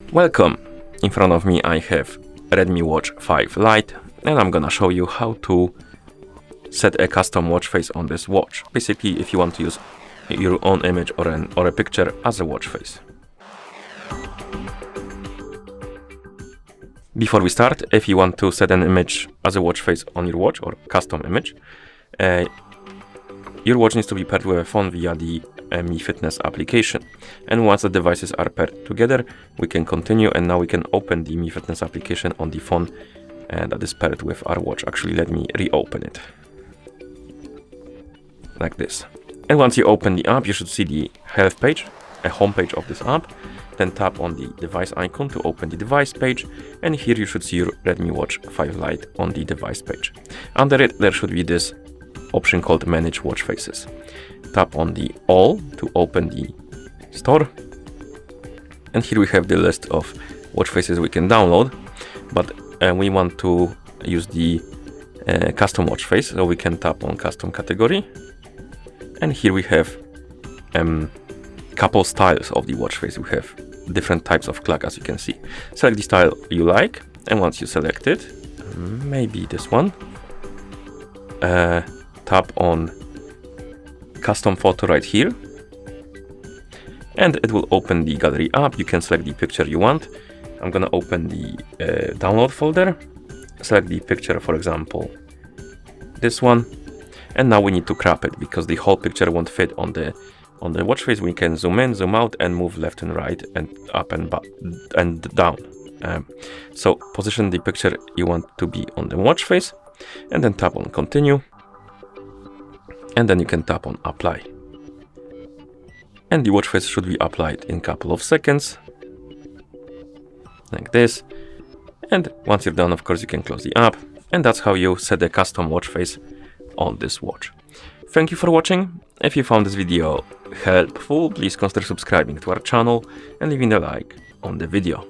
Welcome! In front of me I have Redmi Watch 5 Lite, and I'm gonna show you how to set a custom watch face on this watch. Basically, if you want to use your own image or a picture as a watch face. Before we start, if you want to set an image as a watch face on your watch or custom image, your watch needs to be paired with a phone via the Mi Fitness application. And once the devices are paired together, we can continue, and now we can open the Mi Fitness application on the phone that is paired with our watch. Actually, let me reopen it. Like this. And once you open the app, you should see the health page, a home page of this app. Then tap on the device icon to open the device page, and here you should see your Redmi Watch 5 Lite on the device page. Under it, there should be this option called Manage Watch Faces. Tap on the All to open the store, and here we have the list of watch faces we can download, but we want to use the custom watch face, so we can tap on Custom category, and here we have couple styles of the watch face. We have different types of clock, as you can see. Select the style you like, and once you select it, maybe this one, tap on custom photo right here, and it will open the gallery app. You can select the picture you want. I'm gonna open the download folder, select the picture, for example this one, and now we need to crop it because the whole picture won't fit on the watch face. We can zoom in, zoom out, and move left and right and up and down. So position the picture you want to be on the watch face, and then tap on continue, and then you can tap on apply. And the watch face should be applied in a couple of seconds, like this. And once you're done, of course, you can close the app, and that's how you set a custom watch face on this watch. Thank you for watching. If you found this video helpful, please consider subscribing to our channel and leaving a like on the video.